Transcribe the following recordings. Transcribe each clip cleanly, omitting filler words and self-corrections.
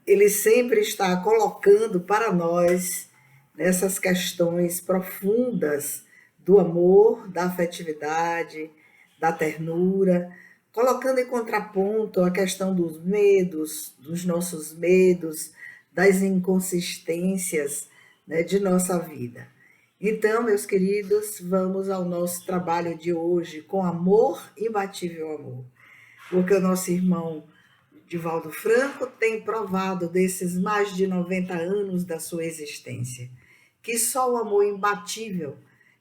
ele sempre está colocando para nós nessas questões profundas do amor, da afetividade, da ternura, colocando em contraponto a questão dos medos, dos nossos medos, das inconsistências, né, de nossa vida. Então, meus queridos, vamos ao nosso trabalho de hoje com amor, imbatível amor, porque o nosso irmão Divaldo Franco tem provado desses mais de 90 anos da sua existência que só o amor imbatível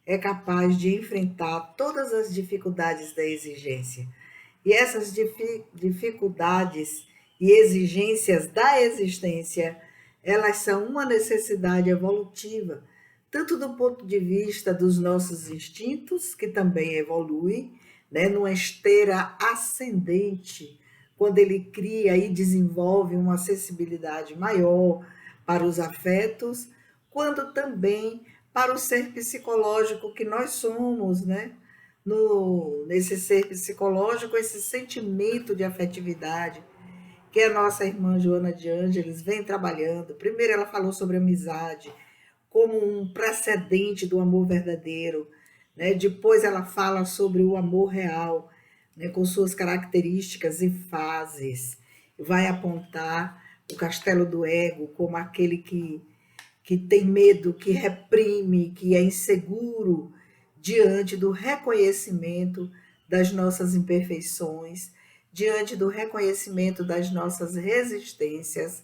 é capaz de enfrentar todas as dificuldades da exigência. E essas dificuldades e exigências da existência, elas são uma necessidade evolutiva, tanto do ponto de vista dos nossos instintos, que também evoluem, né, numa esteira ascendente, quando ele cria e desenvolve uma sensibilidade maior para os afetos, quando também para o ser psicológico que nós somos, né? Nesse ser psicológico, esse sentimento de afetividade que a nossa irmã Joana de Ângeles vem trabalhando. Primeiro ela falou sobre amizade como um precedente do amor verdadeiro, né? Depois ela fala sobre o amor real, né? Com suas características e fases. Vai apontar o castelo do ego como aquele que tem medo, que reprime, que é inseguro diante do reconhecimento das nossas imperfeições, diante do reconhecimento das nossas resistências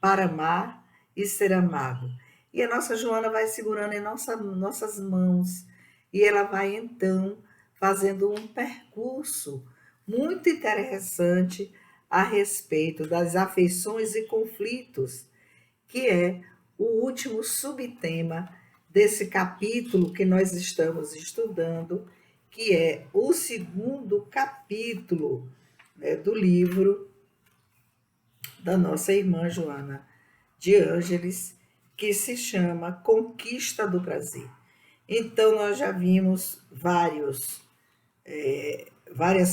para amar e ser amado. E a nossa Joana vai segurando em nossas mãos e ela vai então fazendo um percurso muito interessante a respeito das afeições e conflitos, que é o último subtema desse capítulo que nós estamos estudando, que é o segundo capítulo, né, do livro da nossa irmã Joana de Ângeles, que se chama Conquista do Prazer. Então, nós já vimos várias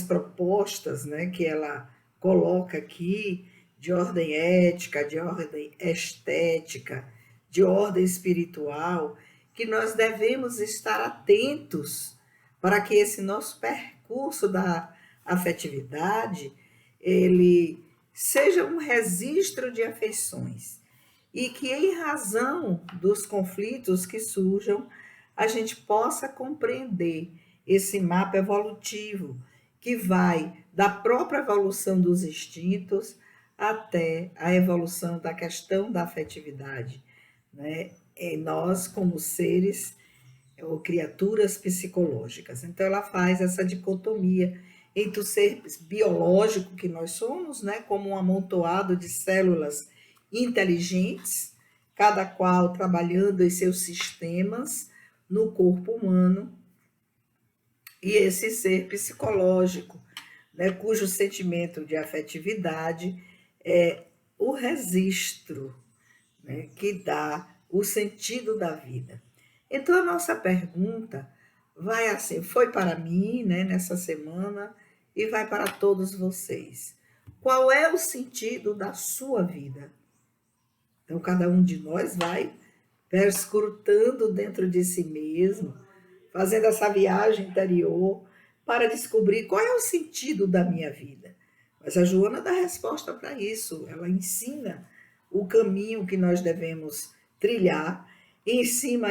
propostas, né, que ela coloca aqui, de ordem ética, de ordem estética, de ordem espiritual, que nós devemos estar atentos para que esse nosso percurso da afetividade ele seja um registro de afeições e que, em razão dos conflitos que surjam, a gente possa compreender esse mapa evolutivo que vai da própria evolução dos instintos até a evolução da questão da afetividade, né? Em nós, como seres ou criaturas psicológicas. Então, ela faz essa dicotomia entre o ser biológico que nós somos, né, como um amontoado de células inteligentes, cada qual trabalhando em seus sistemas no corpo humano, e esse ser psicológico, né, cujo sentimento de afetividade é o registro, né, que dá o sentido da vida. Então, a nossa pergunta vai assim, foi para mim, né, nessa semana, e vai para todos vocês. Qual é o sentido da sua vida? Então, cada um de nós vai perscrutando dentro de si mesmo, fazendo essa viagem interior para descobrir qual é o sentido da minha vida. Mas a Joana dá resposta para isso. Ela ensina o caminho que nós devemos trilhar, ensina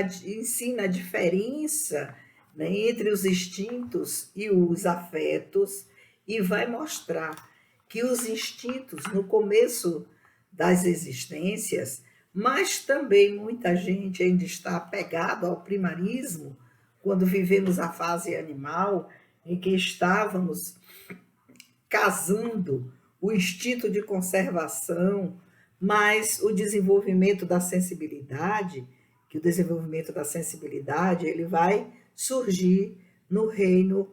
a diferença, né, entre os instintos e os afetos, e vai mostrar que os instintos, no começo das existências, mas também muita gente ainda está apegado ao primarismo, quando vivemos a fase animal, em que estávamos casando o instinto de conservação, mas o desenvolvimento da sensibilidade, que o desenvolvimento da sensibilidade ele vai surgir no reino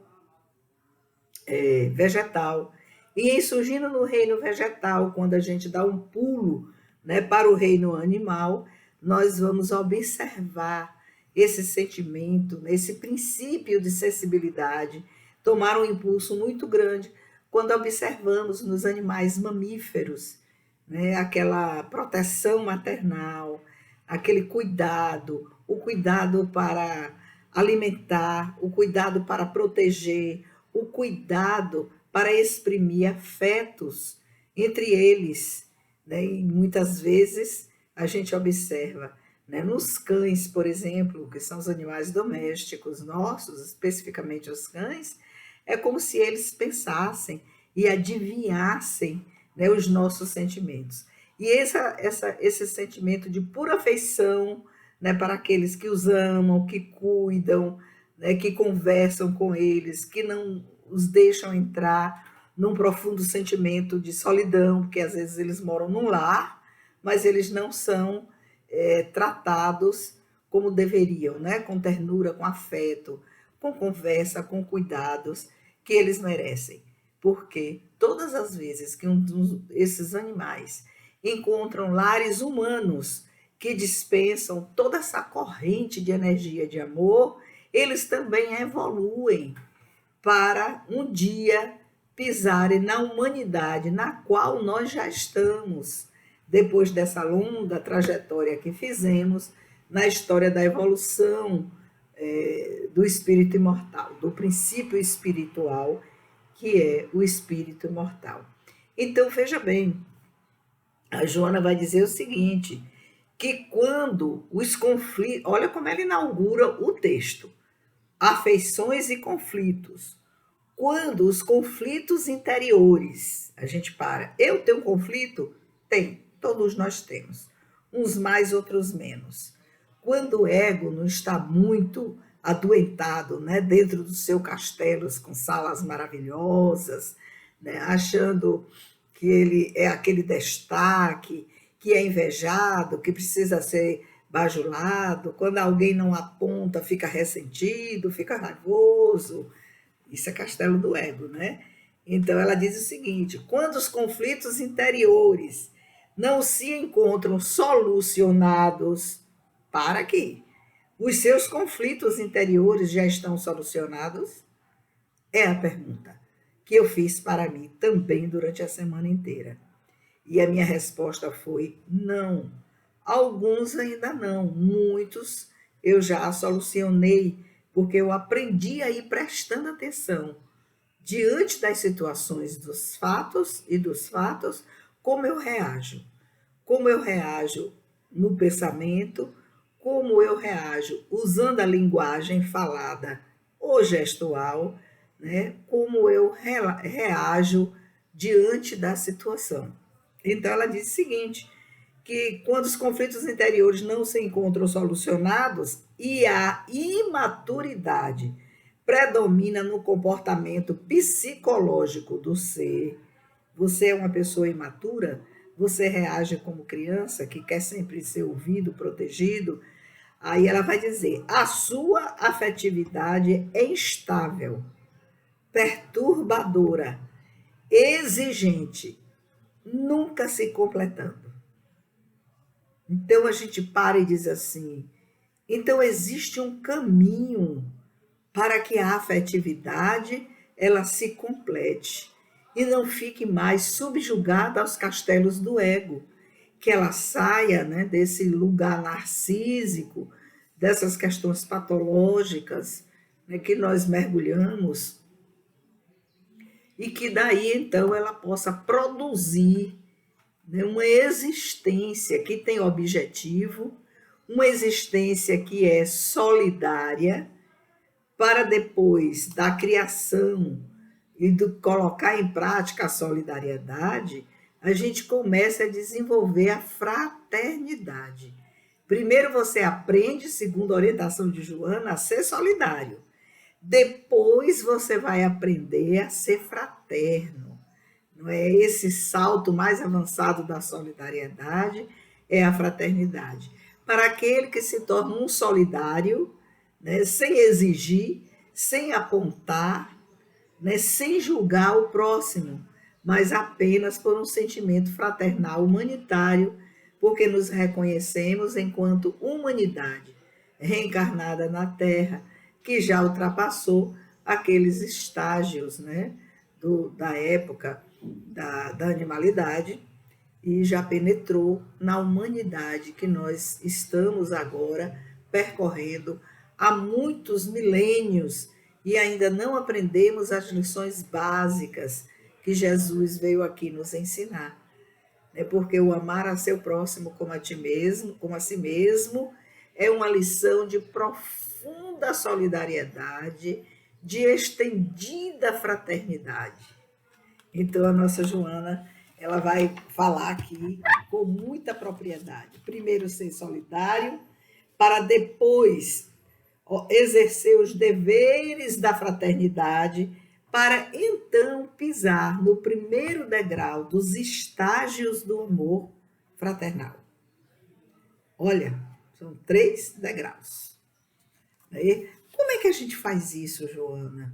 vegetal. E em surgindo no reino vegetal, quando a gente dá um pulo, né, para o reino animal, nós vamos observar esse sentimento, esse princípio de sensibilidade, tomar um impulso muito grande quando observamos nos animais mamíferos, né? Aquela proteção maternal, aquele cuidado, o cuidado para alimentar, o cuidado para proteger, o cuidado para exprimir afetos entre eles, né? E muitas vezes a gente observa, né, nos cães, por exemplo, que são os animais domésticos nossos, especificamente os cães, é como se eles pensassem e adivinhassem, né, os nossos sentimentos. E esse sentimento de pura afeição, né, para aqueles que os amam, que cuidam, né, que conversam com eles, que não os deixam entrar num profundo sentimento de solidão, porque às vezes eles moram num lar, mas eles não são tratados como deveriam, né, com ternura, com afeto, com conversa, com cuidados que eles merecem. Porque todas as vezes que esses animais encontram lares humanos que dispensam toda essa corrente de energia de amor, eles também evoluem para um dia pisarem na humanidade na qual nós já estamos, depois dessa longa trajetória que fizemos na história da evolução do espírito imortal, do princípio espiritual, que é o espírito imortal. Então, veja bem, a Joana vai dizer o seguinte, que quando os conflitos, olha como ela inaugura o texto, afeições e conflitos. Quando os conflitos interiores, a gente para, eu tenho um conflito? Tem, todos nós temos, uns mais, outros menos. Quando o ego não está muito adoentado, né, dentro do seu castelo, com salas maravilhosas, né, achando que ele é aquele destaque, que é invejado, que precisa ser bajulado, quando alguém não aponta, fica ressentido, fica raivoso. Isso é castelo do ego, né? Então ela diz o seguinte: quando os conflitos interiores não se encontram solucionados, para quê? Os seus conflitos interiores já estão solucionados? É a pergunta que eu fiz para mim também durante a semana inteira. E a minha resposta foi não. Alguns ainda não, muitos eu já solucionei, porque eu aprendi a ir prestando atenção diante das situações dos fatos, como eu reajo. Como eu reajo no pensamento, como eu reajo usando a linguagem falada ou gestual, né? Como eu reajo diante da situação. Então ela diz o seguinte, que quando os conflitos interiores não se encontram solucionados e a imaturidade predomina no comportamento psicológico do ser, você é uma pessoa imatura, você reage como criança que quer sempre ser ouvido, protegido, aí ela vai dizer, a sua afetividade é instável, perturbadora, exigente, nunca se completando. Então a gente para e diz assim, então existe um caminho para que a afetividade ela se complete e não fique mais subjugada aos castelos do ego, que ela saia, né, desse lugar narcísico, dessas questões patológicas, né, que nós mergulhamos e que daí então ela possa produzir, né, uma existência que tem objetivo, uma existência que é solidária, para depois da criação e do colocar em prática a solidariedade, a gente começa a desenvolver a fraternidade. Primeiro você aprende, segundo a orientação de Joana, a ser solidário. Depois você vai aprender a ser fraterno. Não é? Esse salto mais avançado da solidariedade é a fraternidade. Para aquele que se torna um solidário, né, sem exigir, sem apontar, né, sem julgar o próximo, mas apenas por um sentimento fraternal humanitário, porque nos reconhecemos enquanto humanidade reencarnada na Terra, que já ultrapassou aqueles estágios, né, da época da animalidade, e já penetrou na humanidade que nós estamos agora percorrendo há muitos milênios e ainda não aprendemos as lições básicas que Jesus veio aqui nos ensinar. É porque o amar a seu próximo como a ti mesmo, como a si mesmo, é uma lição de profunda solidariedade, de estendida fraternidade. Então, a nossa Joana, ela vai falar aqui com muita propriedade. Primeiro, ser solidário, para depois exercer os deveres da fraternidade, para então pisar no primeiro degrau dos estágios do amor fraternal. Olha, são 3 degraus. Como é que a gente faz isso, Joana?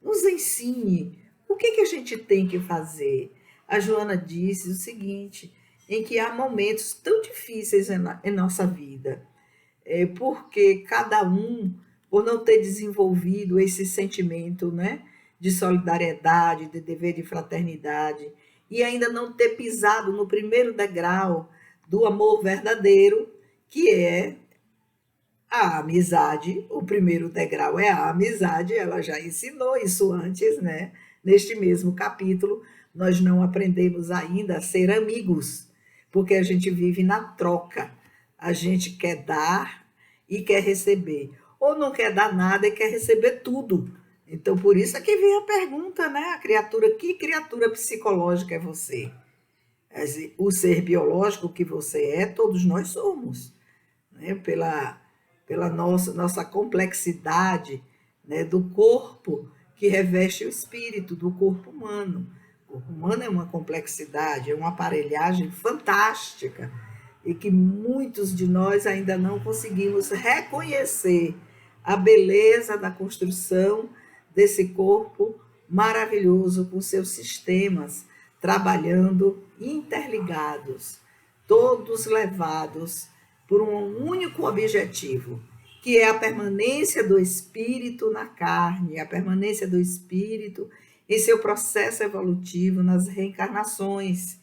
Nos ensine. O que a gente tem que fazer? A Joana disse o seguinte, em que há momentos tão difíceis em nossa vida, porque cada um, por não ter desenvolvido esse sentimento, né, de solidariedade, de dever de fraternidade, e ainda não ter pisado no primeiro degrau do amor verdadeiro, que é a amizade. O primeiro degrau é a amizade, ela já ensinou isso antes, né? Neste mesmo capítulo, nós não aprendemos ainda a ser amigos, porque a gente vive na troca. A gente quer dar e quer receber. Ou não quer dar nada e quer receber tudo. Então, por isso é que vem a pergunta, né? A criatura, que criatura psicológica é você? O ser biológico que você é, todos nós somos, né? Pela nossa complexidade, né? Do corpo que reveste o espírito, do corpo humano. O corpo humano é uma complexidade, é uma aparelhagem fantástica e que muitos de nós ainda não conseguimos reconhecer a beleza da construção desse corpo maravilhoso com seus sistemas trabalhando interligados, todos levados por um único objetivo, que é a permanência do espírito na carne, a permanência do espírito em seu processo evolutivo nas reencarnações.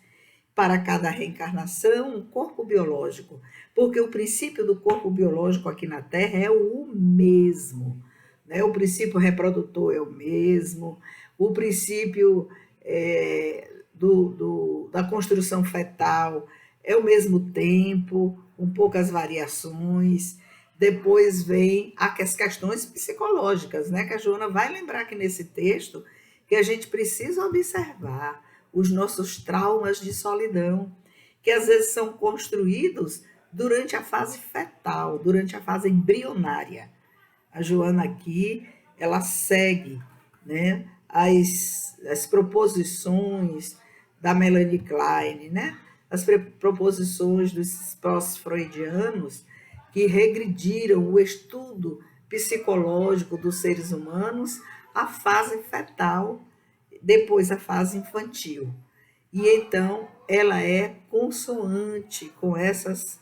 Para cada reencarnação, um corpo biológico, porque o princípio do corpo biológico aqui na Terra é o mesmo, né? O princípio reprodutor é o mesmo, o princípio da construção fetal é o mesmo tempo, com poucas variações. Depois vem as questões psicológicas, né? Que a Joana vai lembrar aqui nesse texto, que a gente precisa observar os nossos traumas de solidão, que às vezes são construídos durante a fase fetal, durante a fase embrionária. A Joana aqui, ela segue, né, as proposições da Melanie Klein, né, as proposições dos pós-freudianos que regrediram o estudo psicológico dos seres humanos à fase fetal, depois a fase infantil. E então ela é consoante com esses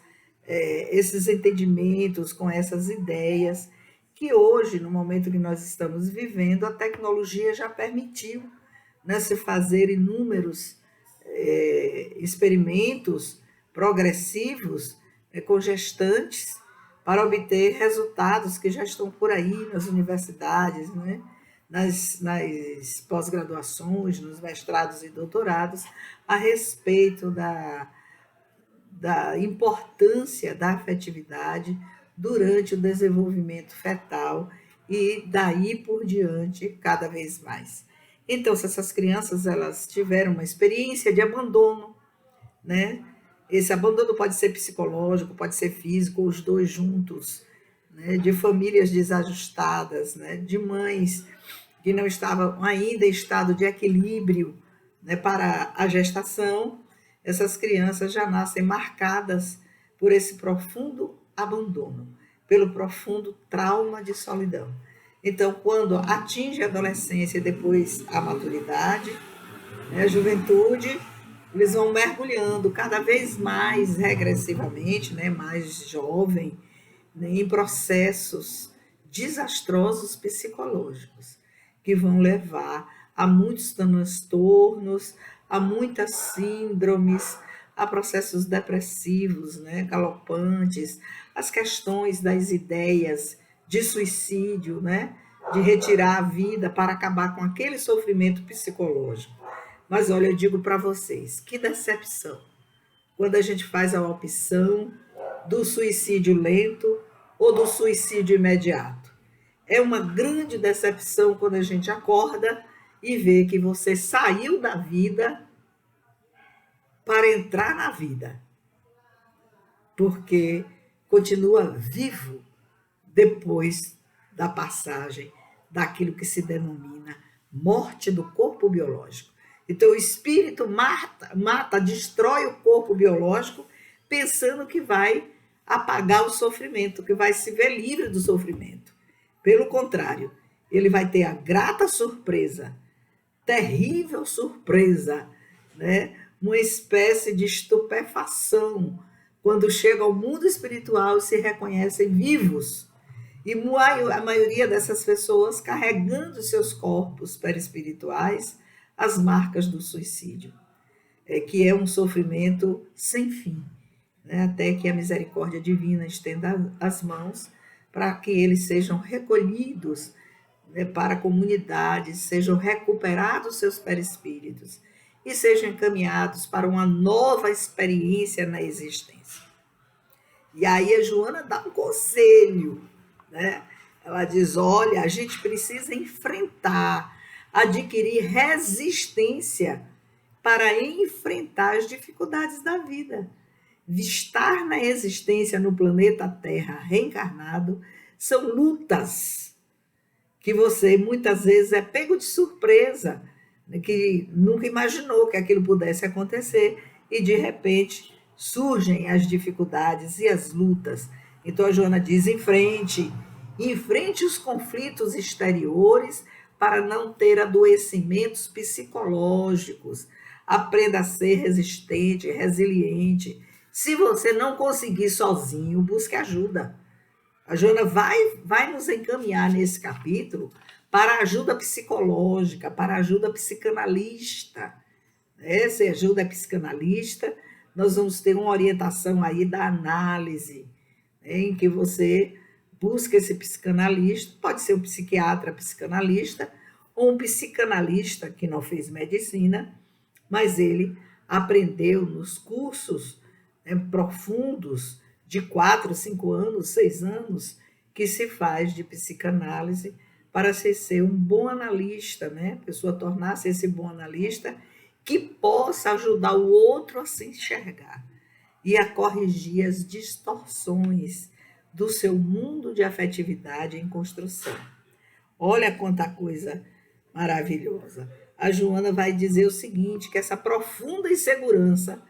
entendimentos, com essas ideias, que hoje, no momento que nós estamos vivendo, a tecnologia já permitiu, né, se fazer inúmeros experimentos progressivos com gestantes para obter resultados que já estão por aí nas universidades, né? nas pós-graduações, nos mestrados e doutorados, a respeito da importância da afetividade durante o desenvolvimento fetal e daí por diante cada vez mais. Então, se essas crianças elas tiveram uma experiência de abandono, né? Esse abandono pode ser psicológico, pode ser físico, os dois juntos, né? De famílias desajustadas, né? De mães que não estavam ainda em estado de equilíbrio, né, para a gestação, essas crianças já nascem marcadas por esse profundo abandono, pelo profundo trauma de solidão. Então, quando atinge a adolescência e depois a maturidade, né, a juventude, eles vão mergulhando cada vez mais regressivamente, né, mais jovem, né, em processos desastrosos psicológicos, que vão levar a muitos transtornos, a muitas síndromes, a processos depressivos, né, galopantes, as questões das ideias de suicídio, né, de retirar a vida para acabar com aquele sofrimento psicológico. Mas olha, eu digo para vocês, que decepção quando a gente faz a opção do suicídio lento ou do suicídio imediato. É uma grande decepção quando a gente acorda e vê que você saiu da vida para entrar na vida, porque continua vivo depois da passagem daquilo que se denomina morte do corpo biológico. Então, o espírito mata, destrói o corpo biológico, pensando que vai apagar o sofrimento, que vai se ver livre do sofrimento. Pelo contrário, ele vai ter a grata surpresa, terrível surpresa, né? Uma espécie de estupefação, quando chega ao mundo espiritual e se reconhecem vivos. E a maioria dessas pessoas carregando seus corpos perispirituais as marcas do suicídio, que é um sofrimento sem fim, né? Até que a misericórdia divina estenda as mãos para que eles sejam recolhidos, né, para a comunidade, sejam recuperados seus perispíritos e sejam encaminhados para uma nova experiência na existência. E aí a Joana dá um conselho, né? Ela diz: olha, a gente precisa enfrentar, adquirir resistência para enfrentar as dificuldades da vida. Estar na existência no planeta Terra reencarnado são lutas que você muitas vezes é pego de surpresa, né, que nunca imaginou que aquilo pudesse acontecer e de repente surgem as dificuldades e as lutas. Então a Joana diz: enfrente os conflitos exteriores para não ter adoecimentos psicológicos. Aprenda a ser resistente, resiliente. Se você não conseguir sozinho, busque ajuda. A Joana vai nos encaminhar nesse capítulo para ajuda psicológica, para ajuda psicanalista. Se a ajuda é psicanalista, nós vamos ter uma orientação aí da análise, né, em que você busca esse psicanalista, pode ser um psiquiatra psicanalista ou um psicanalista que não fez medicina, mas ele aprendeu nos cursos, né, profundos de 4, 5 anos, 6 anos, que se faz de psicanálise para se ser um bom analista, né? A pessoa tornar-se esse bom analista que possa ajudar o outro a se enxergar e a corrigir as distorções do seu mundo de afetividade em construção. Olha quanta coisa maravilhosa. A Joana vai dizer o seguinte, que essa profunda insegurança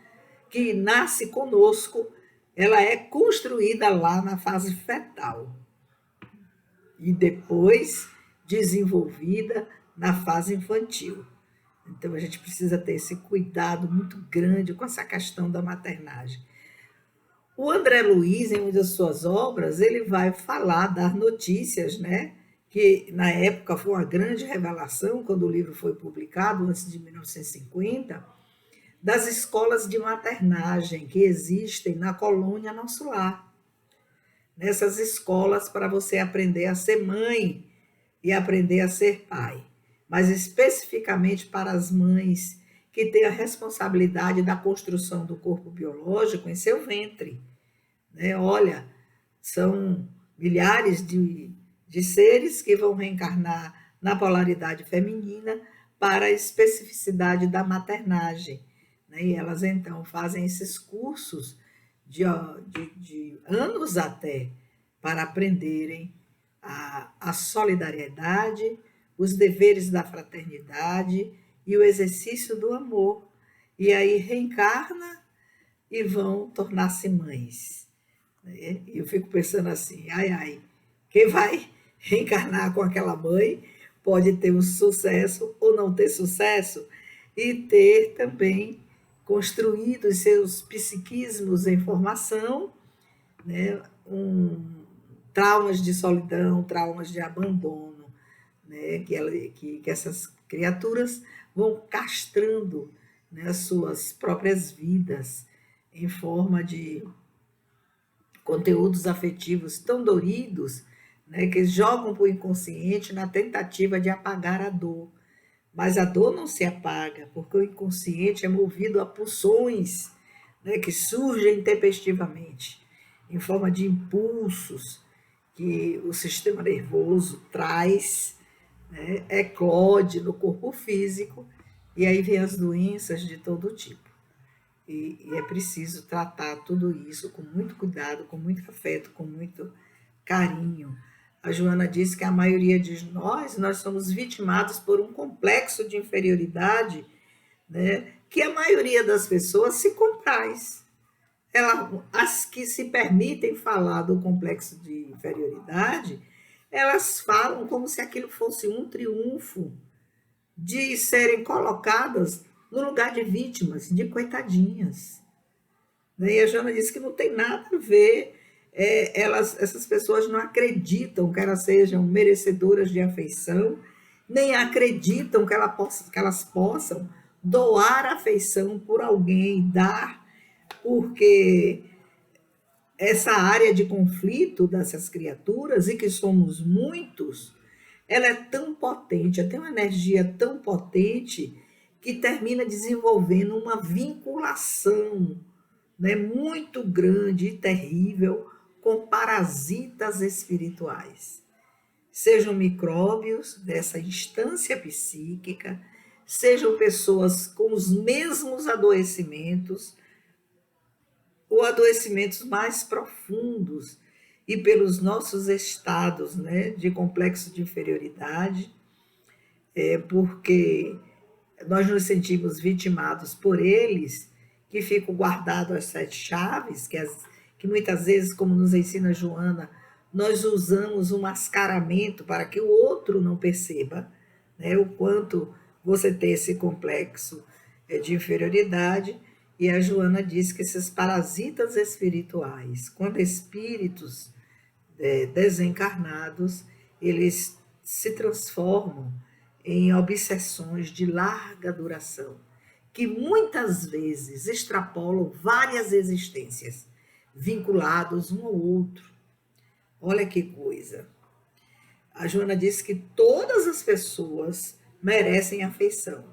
que nasce conosco, ela é construída lá na fase fetal e depois desenvolvida na fase infantil. Então a gente precisa ter esse cuidado muito grande com essa questão da maternagem. O André Luiz, em uma das suas obras, ele vai falar, dar notícias, né? Que na época foi uma grande revelação, quando o livro foi publicado, antes de 1950, das escolas de maternagem que existem na colônia Nosso Lar. Nessas escolas para você aprender a ser mãe e aprender a ser pai, mas especificamente para as mães que têm a responsabilidade da construção do corpo biológico em seu ventre, né? Olha, são milhares de seres que vão reencarnar na polaridade feminina para a especificidade da maternagem, né? E elas então fazem esses cursos de anos até para aprenderem a solidariedade, os deveres da fraternidade e o exercício do amor. E aí reencarna e vão tornar-se mães. E eu fico pensando assim, ai, quem vai reencarnar com aquela mãe pode ter um sucesso ou não ter sucesso e ter também construído os seus psiquismos em formação, né, traumas de solidão, traumas de abandono, né, que essas criaturas vão castrando, né, as suas próprias vidas em forma de conteúdos afetivos tão doridos, né, que jogam para o inconsciente na tentativa de apagar a dor. Mas a dor não se apaga, porque o inconsciente é movido a pulsões, né, que surgem tempestivamente, em forma de impulsos que o sistema nervoso traz, né, eclode no corpo físico, e aí vem as doenças de todo tipo. E é preciso tratar tudo isso com muito cuidado, com muito afeto, com muito carinho. A Joana disse que a maioria de nós somos vitimados por um complexo de inferioridade, né, que a maioria das pessoas se compraz. As que se permitem falar do complexo de inferioridade, elas falam como se aquilo fosse um triunfo de serem colocadas no lugar de vítimas, de coitadinhas. E a Jana disse que não tem nada a ver, essas pessoas não acreditam que elas sejam merecedoras de afeição, nem acreditam que elas possam doar afeição por alguém, dar, porque essa área de conflito dessas criaturas, e que somos muitos, ela é tão potente, ela tem uma energia tão potente que termina desenvolvendo uma vinculação, né, muito grande e terrível com parasitas espirituais. Sejam micróbios dessa instância psíquica, sejam pessoas com os mesmos adoecimentos, ou adoecimentos mais profundos, e pelos nossos estados, né, de complexo de inferioridade, porque nós nos sentimos vitimados por eles, que ficam guardados as sete chaves, que muitas vezes, como nos ensina Joana, nós usamos um mascaramento para que o outro não perceba, né, o quanto você tem esse complexo de inferioridade. E a Joana diz que esses parasitas espirituais, quando espíritos desencarnados, eles se transformam em obsessões de larga duração, que muitas vezes extrapolam várias existências, vinculados um ao outro. Olha que coisa. A Joana disse que todas as pessoas merecem afeição,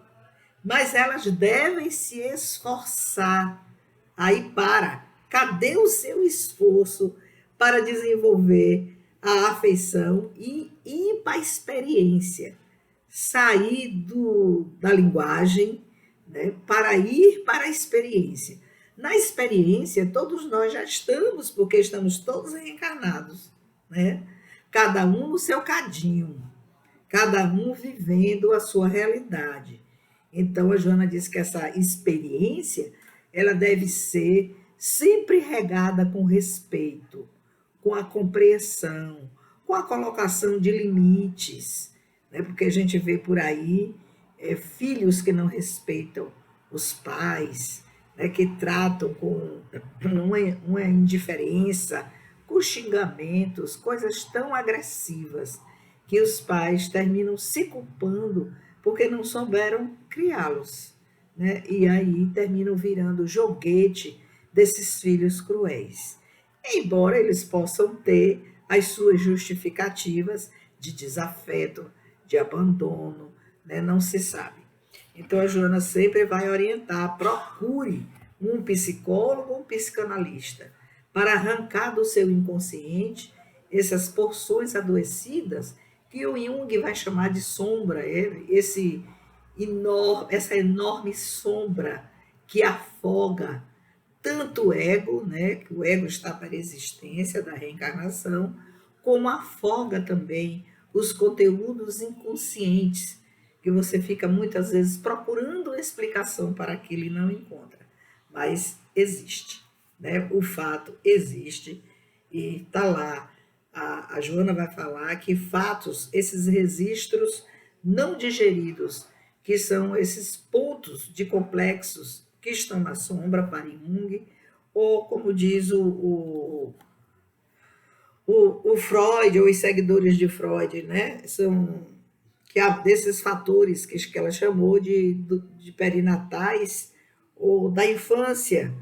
mas elas devem se esforçar. Aí cadê o seu esforço para desenvolver a afeição e ir para a experiência? Sair da linguagem, né, para ir para a experiência. Na experiência, todos nós já estamos, porque estamos todos reencarnados, né? Cada um no seu cadinho, cada um vivendo a sua realidade. Então, a Joana disse que essa experiência, ela deve ser sempre regada com respeito, com a compreensão, com a colocação de limites, né? Porque a gente vê por aí filhos que não respeitam os pais, né? Que tratam com uma indiferença, com xingamentos, coisas tão agressivas, que os pais terminam se culpando porque não souberam criá-los, né? E aí terminam virando joguete desses filhos cruéis. Embora eles possam ter as suas justificativas de desafeto, de abandono, né? Não se sabe. Então a Joana sempre vai orientar: procure um psicólogo ou um psicanalista para arrancar do seu inconsciente essas porções adoecidas que o Jung vai chamar de sombra, essa enorme sombra que afoga tanto o ego, né, que o ego está para a existência da reencarnação, como afoga também os conteúdos inconscientes, que você fica muitas vezes procurando explicação para aquilo e não encontra. Mas existe, né? O fato existe e está lá. A Joana vai falar que fatos, esses registros não digeridos, que são esses pontos de complexos que estão na sombra para Jung, ou como diz o Freud, ou os seguidores de Freud, né? São que há desses fatores que ela chamou de perinatais ou da infância,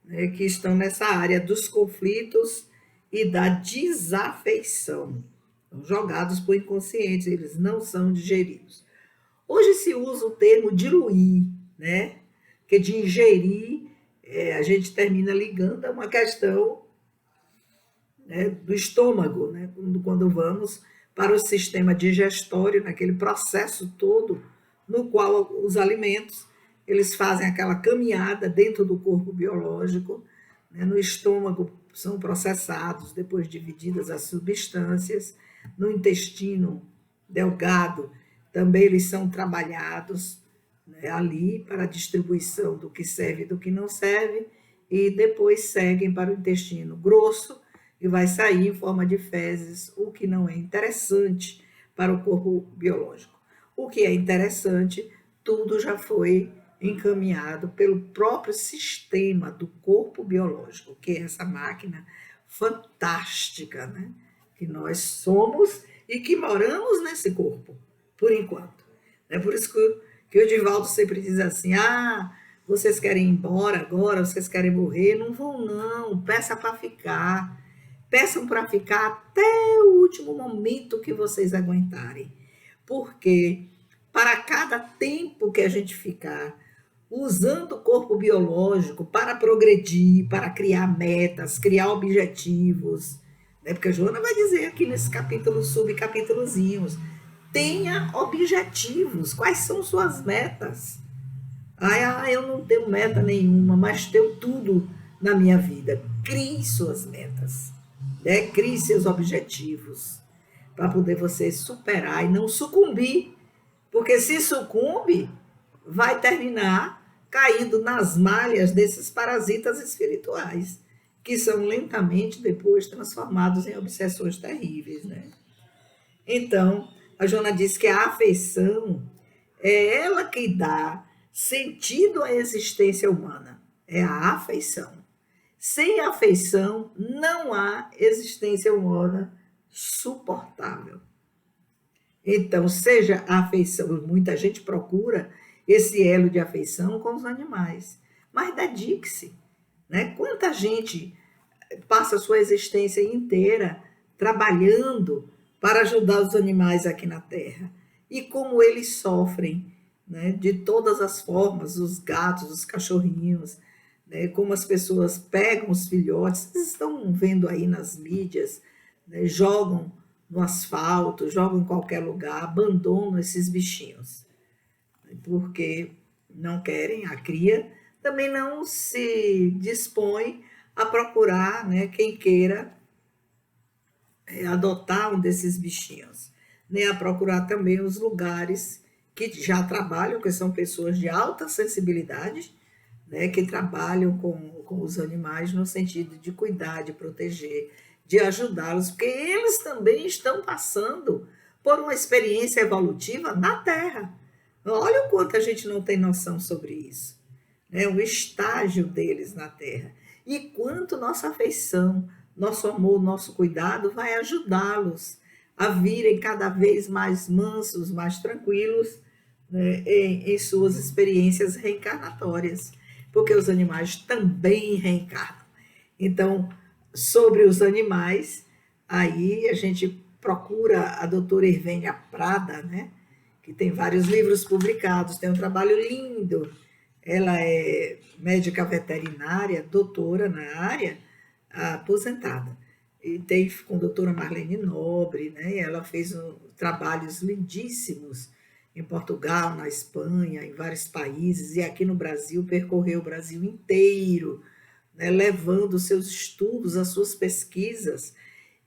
né, que estão nessa área dos conflitos e da desafeição. São jogados por inconscientes, eles não são digeridos. Hoje se usa o termo diluir, né? Porque de ingerir, a gente termina ligando a uma questão, né, do estômago, né? Quando vamos para o sistema digestório, naquele processo todo no qual os alimentos eles fazem aquela caminhada dentro do corpo biológico, né? No estômago são processados, depois divididas as substâncias, no intestino delgado também eles são trabalhados, né, ali para a distribuição do que serve e do que não serve, e depois seguem para o intestino grosso e vai sair em forma de fezes, o que não é interessante para o corpo biológico. O que é interessante, tudo já foi encaminhado pelo próprio sistema do corpo biológico, que é essa máquina fantástica, né? Que nós somos e que moramos nesse corpo, por enquanto. É por isso que o Divaldo sempre diz assim: ah, vocês querem ir embora agora, vocês querem morrer? Não vão, não, peça para ficar. Peçam para ficar até o último momento que vocês aguentarem. Porque para cada tempo que a gente ficar usando o corpo biológico para progredir, para criar metas, criar objetivos, né? Porque a Joana vai dizer aqui nesse capítulo, subcapítulozinhos, tenha objetivos. Quais são suas metas? Eu não tenho meta nenhuma, mas tenho tudo na minha vida. Crie suas metas, né? Crie seus objetivos para poder você superar e não sucumbir. Porque se sucumbe, vai terminar caído nas malhas desses parasitas espirituais, que são lentamente depois transformados em obsessões terríveis, né? Então, a Joana diz que a afeição é ela que dá sentido à existência humana. É a afeição. Sem afeição, não há existência humana suportável. Então, seja a afeição, muita gente procura esse elo de afeição com os animais, mas dedique-se, né? Quanta gente passa a sua existência inteira trabalhando para ajudar os animais aqui na Terra. E como eles sofrem, né, de todas as formas, os gatos, os cachorrinhos, né, como as pessoas pegam os filhotes, vocês estão vendo aí nas mídias, né, jogam no asfalto, jogam em qualquer lugar, abandonam esses bichinhos, porque não querem a cria, também não se dispõe a procurar, né, quem queira adotar um desses bichinhos, né, a procurar também os lugares que já trabalham, que são pessoas de alta sensibilidade, né, que trabalham com os animais no sentido de cuidar, de proteger, de ajudá-los, porque eles também estão passando por uma experiência evolutiva na Terra. Olha o quanto a gente não tem noção sobre isso, né? O estágio deles na Terra. E quanto nossa afeição, nosso amor, nosso cuidado vai ajudá-los a virem cada vez mais mansos, mais tranquilos, né, em suas experiências reencarnatórias, porque os animais também reencarnam. Então, sobre os animais, aí a gente procura a doutora Irvênia Prada, né, que tem vários livros publicados, tem um trabalho lindo. Ela é médica veterinária, doutora na área, aposentada. E tem com a doutora Marlene Nobre, né? Ela fez trabalhos lindíssimos em Portugal, na Espanha, em vários países, e aqui no Brasil, percorreu o Brasil inteiro, né? Levando seus estudos, as suas pesquisas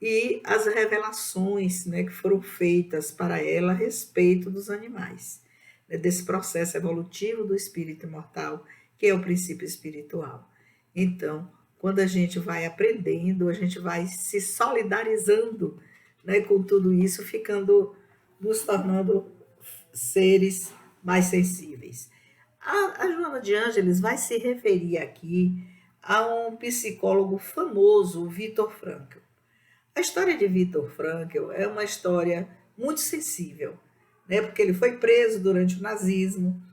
e as revelações, né, que foram feitas para ela a respeito dos animais, né, desse processo evolutivo do espírito imortal, que é o princípio espiritual. Então, quando a gente vai aprendendo, a gente vai se solidarizando, né, com tudo isso, nos tornando seres mais sensíveis. A Joana de Ângeles vai se referir aqui a um psicólogo famoso, o Viktor Frankl. A história de Viktor Frankl é uma história muito sensível, né, porque ele foi preso durante o nazismo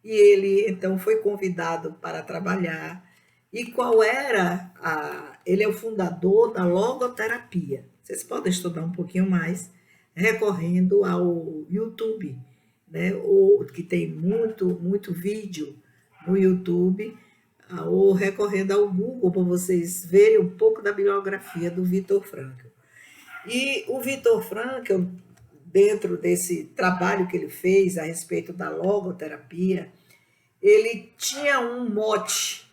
e ele então foi convidado para trabalhar, E qual era ele é o fundador da logoterapia. Vocês podem estudar um pouquinho mais recorrendo ao YouTube, né? Ou que tem muito vídeo no YouTube, ou recorrendo ao Google para vocês verem um pouco da biografia do Viktor Frankl. E o Viktor Frankl, dentro desse trabalho que ele fez a respeito da logoterapia, ele tinha um mote.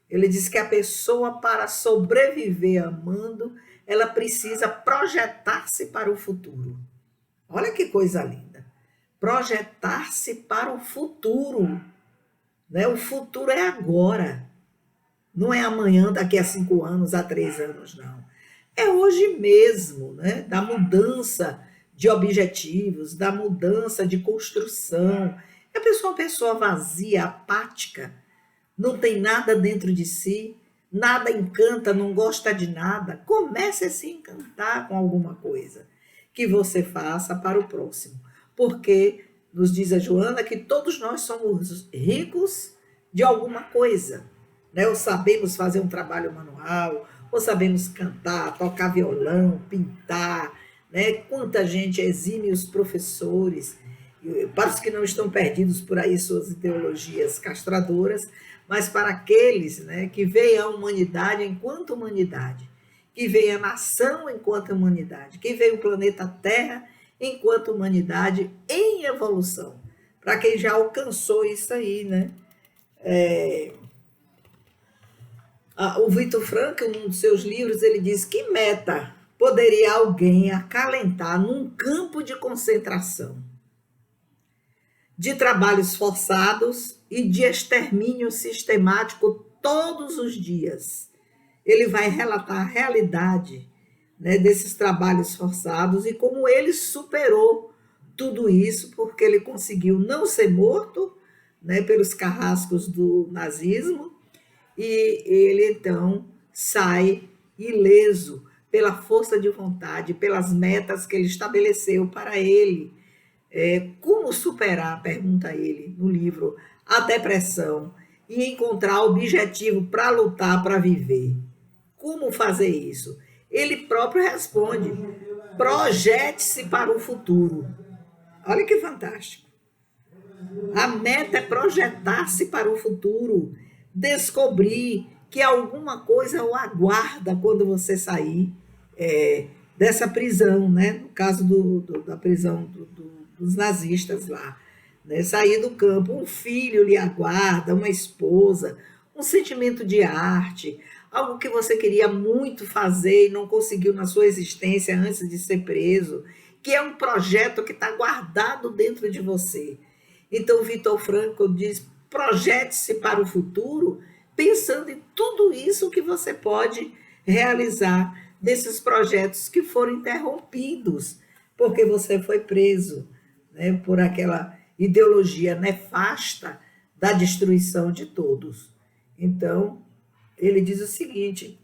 Ele diz que a pessoa, para sobreviver amando, ela precisa projetar-se para o futuro. Olha que coisa linda. Projetar-se para o futuro. Né? O futuro é agora. Não é amanhã, daqui a 5 anos, a 3 anos, não. É hoje mesmo, né? Da mudança de objetivos, da mudança de construção. A pessoa é uma pessoa vazia, apática, não tem nada dentro de si, nada encanta, não gosta de nada. Comece a se encantar com alguma coisa que você faça para o próximo. Porque nos diz a Joana que todos nós somos ricos de alguma coisa. Né? Ou sabemos fazer um trabalho manual, ou sabemos cantar, tocar violão, pintar. Né? Quanta gente exime os professores, para os que não estão perdidos por aí suas ideologias castradoras, mas para aqueles, né, que veem a humanidade enquanto humanidade, que veem a nação enquanto humanidade, que veem o planeta Terra enquanto humanidade em evolução. Para quem já alcançou isso aí, né? O Viktor Frankl, num dos seus livros, ele diz: que meta poderia alguém acalentar num campo de concentração, de trabalhos forçados e de extermínio sistemático todos os dias? Ele vai relatar a realidade, né, desses trabalhos forçados e como ele superou tudo isso, porque ele conseguiu não ser morto, né, pelos carrascos do nazismo, e ele então sai ileso pela força de vontade, pelas metas que ele estabeleceu para ele. Como superar, pergunta ele no livro, a depressão e encontrar objetivo para lutar, para viver? Como fazer isso? Ele próprio responde: projete-se para o futuro. Olha que fantástico. A meta é projetar-se para o futuro, descobrir que alguma coisa o aguarda quando você sair dessa prisão, né? No caso da prisão dos nazistas lá. Né? Sair do campo, um filho lhe aguarda, uma esposa, um sentimento de arte, algo que você queria muito fazer e não conseguiu na sua existência antes de ser preso, que é um projeto que está guardado dentro de você. Então, Viktor Frankl diz: projete-se para o futuro, pensando em tudo isso que você pode realizar desses projetos que foram interrompidos, porque você foi preso, né, por aquela ideologia nefasta da destruição de todos. Então, ele diz o seguinte: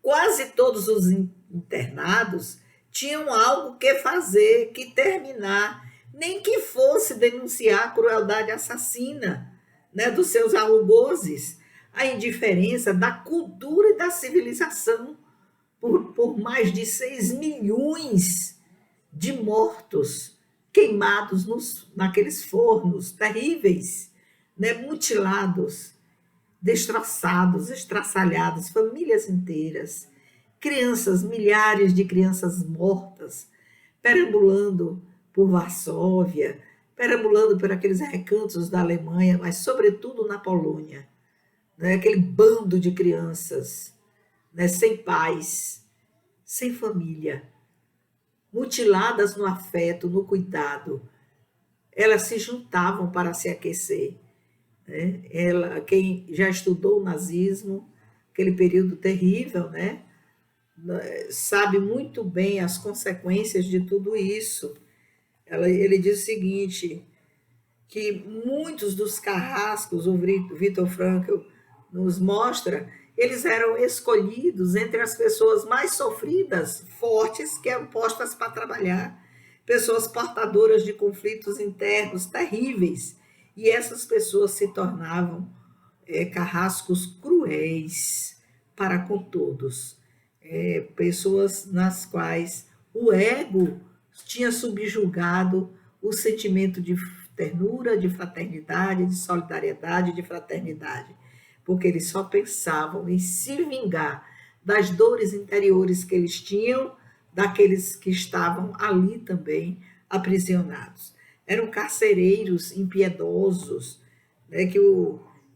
quase todos os internados tinham algo que fazer, que terminar, nem que fosse denunciar a crueldade assassina, né, dos seus algozes, a indiferença da cultura e da civilização por mais de 6 milhões de mortos queimados naqueles fornos terríveis, né, mutilados, destroçados, estraçalhados, famílias inteiras, crianças, milhares de crianças mortas, perambulando por Varsóvia, perambulando por aqueles recantos da Alemanha, mas sobretudo na Polônia, né? Aquele bando de crianças, né? Sem pais, sem família, mutiladas no afeto, no cuidado. Elas se juntavam para se aquecer. Né? Quem já estudou o nazismo, aquele período terrível, né? Sabe muito bem as consequências de tudo isso. Ele diz o seguinte, que muitos dos carrascos, o Viktor Frankl nos mostra, eles eram escolhidos entre as pessoas mais sofridas, fortes, que eram postas para trabalhar, pessoas portadoras de conflitos internos terríveis, e essas pessoas se tornavam carrascos cruéis para com todos, pessoas nas quais o ego tinha subjugado o sentimento de ternura, de fraternidade, de solidariedade, de fraternidade, porque eles só pensavam em se vingar das dores interiores que eles tinham, daqueles que estavam ali também aprisionados. Eram carcereiros impiedosos, né,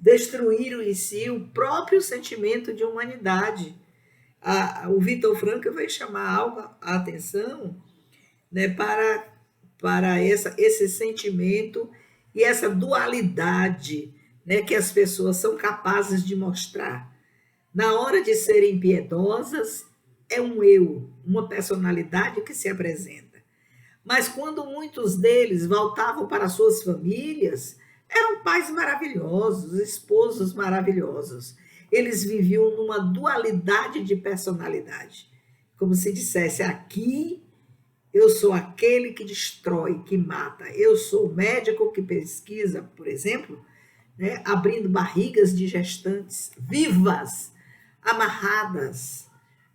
destruíram em si o próprio sentimento de humanidade. O Vitor Frankl vai chamar a atenção, né, para esse sentimento e essa dualidade, né, que as pessoas são capazes de mostrar. Na hora de serem piedosas, é um eu, uma personalidade que se apresenta. Mas quando muitos deles voltavam para suas famílias, eram pais maravilhosos, esposos maravilhosos. Eles viviam numa dualidade de personalidade. Como se dissesse, aqui eu sou aquele que destrói, que mata. Eu sou o médico que pesquisa, por exemplo, né, abrindo barrigas de gestantes vivas, amarradas,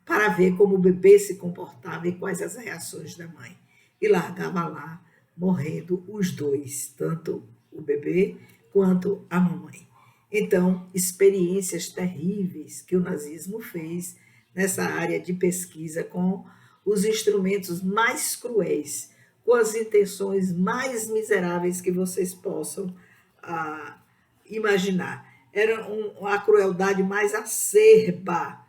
para ver como o bebê se comportava e quais as reações da mãe. E largava lá, morrendo os dois, tanto o bebê quanto a mamãe. Então, experiências terríveis que o nazismo fez nessa área de pesquisa com os instrumentos mais cruéis, com as intenções mais miseráveis que vocês possam imaginar. Era uma crueldade mais acerba,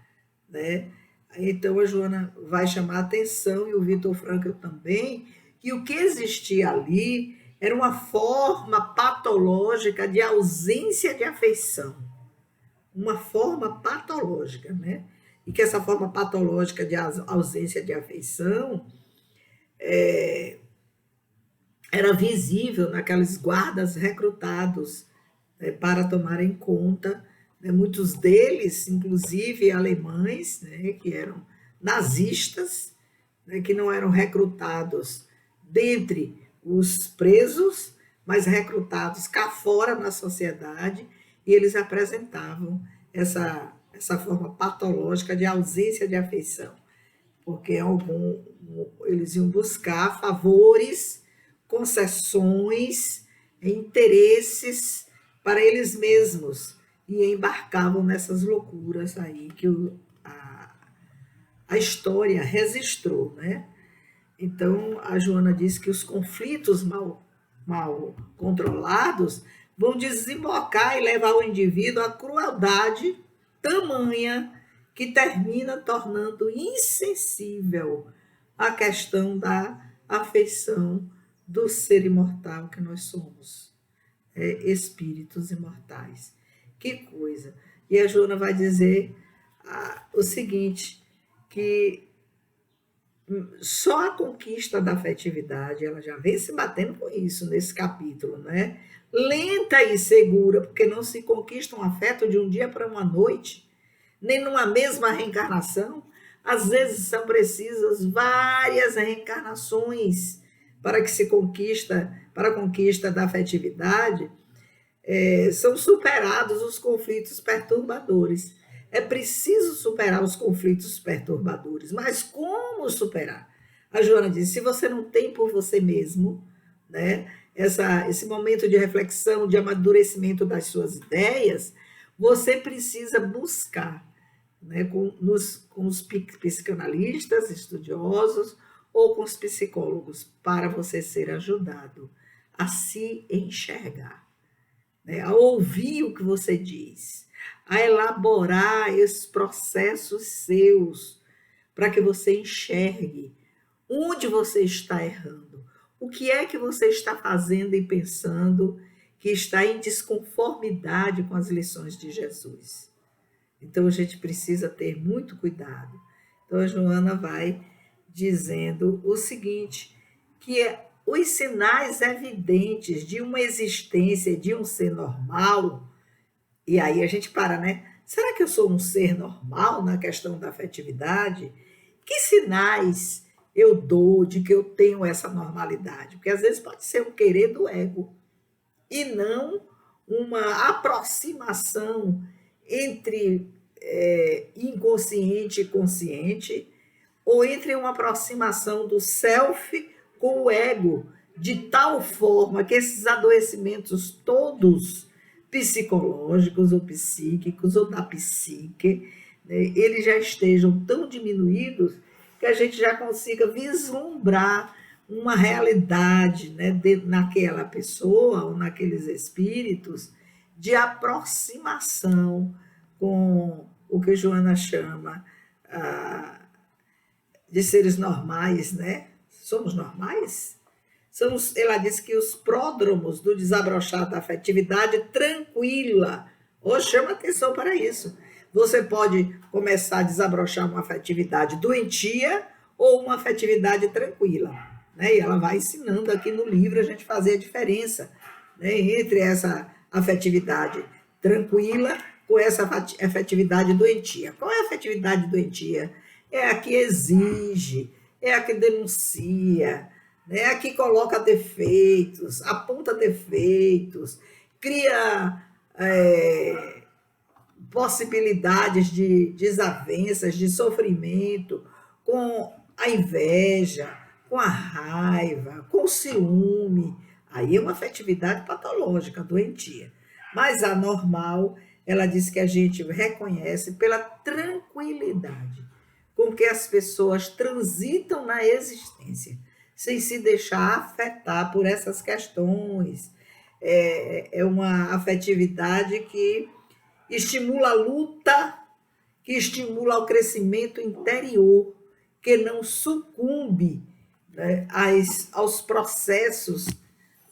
né? Então a Joana vai chamar a atenção, e o Vitor Frankl também, que o que existia ali era uma forma patológica de ausência de afeição. Uma forma patológica, né? E que essa forma patológica de ausência de afeição era visível naqueles guardas recrutados, né, para tomarem conta, né, muitos deles, inclusive alemães, né, que eram nazistas, né, que não eram recrutados dentre os presos, mas recrutados cá fora na sociedade, e eles apresentavam essa forma patológica de ausência de afeição, porque eles iam buscar favores, concessões, interesses para eles mesmos, e embarcavam nessas loucuras aí que a história registrou, né? Então, a Joana diz que os conflitos mal controlados vão desembocar e levar o indivíduo à crueldade tamanha que termina tornando insensível a questão da afeição do ser imortal que nós somos, espíritos imortais. Que coisa! E a Joana vai dizer o seguinte, que só a conquista da afetividade, ela já vem se batendo com isso nesse capítulo, né? Lenta e segura, porque não se conquista um afeto de um dia para uma noite, nem numa mesma reencarnação. Às vezes são precisas várias reencarnações para que se conquista, para a conquista da afetividade, são superados os conflitos perturbadores. É preciso superar os conflitos perturbadores. Mas como superar? A Joana diz, se você não tem por você mesmo, né, esse momento de reflexão, de amadurecimento das suas ideias, você precisa buscar, né, com os psicanalistas, estudiosos, ou com os psicólogos, para você ser ajudado a se enxergar, né, a ouvir o que você diz, a elaborar esses processos seus, para que você enxergue onde você está errando, o que é que você está fazendo e pensando que está em desconformidade com as lições de Jesus. Então a gente precisa ter muito cuidado. Então a Joana vai dizendo o seguinte, que os sinais evidentes de uma existência de um ser normal. E aí a gente para, né? Será que eu sou um ser normal na questão da afetividade? Que sinais eu dou de que eu tenho essa normalidade? Porque às vezes pode ser um querer do ego e não uma aproximação entre inconsciente e consciente, ou entre uma aproximação do self com o ego, de tal forma que esses adoecimentos todos, psicológicos ou psíquicos ou da psique, né, eles já estejam tão diminuídos que a gente já consiga vislumbrar uma realidade, né, naquela pessoa ou naqueles espíritos de aproximação com o que Joana chama de seres normais, né? Somos normais? Ela diz que os pródromos do desabrochar da afetividade tranquila. Hoje chama atenção para isso. Você pode começar a desabrochar uma afetividade doentia ou uma afetividade tranquila. Né? E ela vai ensinando aqui no livro a gente fazer a diferença, né, entre essa afetividade tranquila com essa afetividade doentia. Qual é a afetividade doentia? É a que exige, é a que denuncia, né? A que coloca defeitos, aponta defeitos, cria possibilidades de desavenças, de sofrimento, com a inveja, com a raiva, com o ciúme. Aí é uma afetividade patológica, doentia. Mas a normal, ela diz que a gente reconhece pela tranquilidade com que as pessoas transitam na existência, sem se deixar afetar por essas questões. É uma afetividade que estimula a luta, que estimula o crescimento interior, que não sucumbe, né, aos processos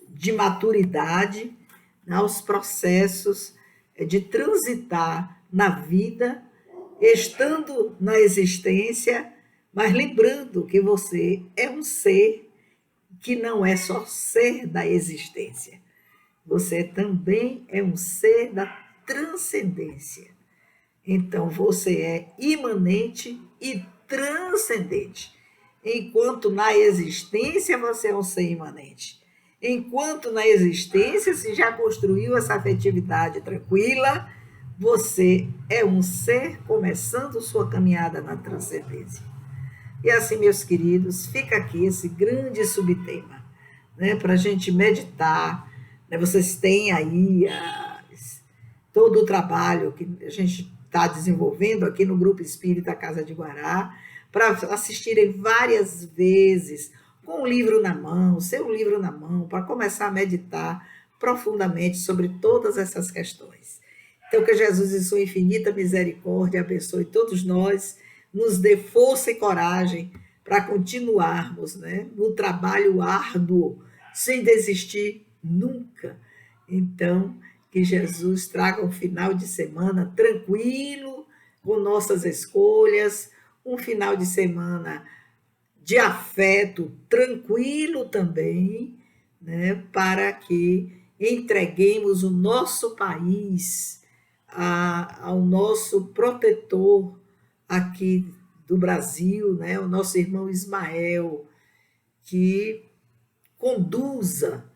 de maturidade, aos processos de transitar na vida, estando na existência, mas lembrando que você é um ser que não é só ser da existência, você também é um ser da transcendência. Então, você é imanente e transcendente. Enquanto na existência você é um ser imanente. Enquanto na existência se já construiu essa afetividade tranquila, você é um ser começando sua caminhada na transcendência. E assim, meus queridos, fica aqui esse grande subtema, né, para a gente meditar. Né, vocês têm aí todo o trabalho que a gente está desenvolvendo aqui no Grupo Espírita Casa de Guará, para assistirem várias vezes, com o livro na mão, seu livro na mão, para começar a meditar profundamente sobre todas essas questões. Então, que Jesus, em sua infinita misericórdia, abençoe todos nós, nos dê força e coragem para continuarmos, né, no trabalho árduo, sem desistir nunca. Então, que Jesus traga um final de semana tranquilo, com nossas escolhas, um final de semana de afeto tranquilo também, né, para que entreguemos o nosso país ao nosso protetor aqui do Brasil, né, o nosso irmão Ismael, que conduza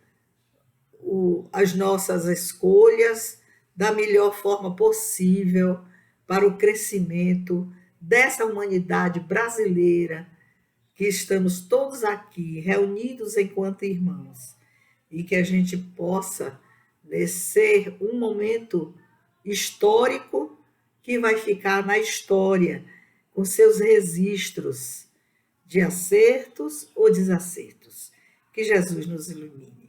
as nossas escolhas da melhor forma possível para o crescimento dessa humanidade brasileira, que estamos todos aqui reunidos enquanto irmãos, e que a gente possa, né, ser um momento histórico que vai ficar na história, com seus registros de acertos ou desacertos. Que Jesus nos ilumine.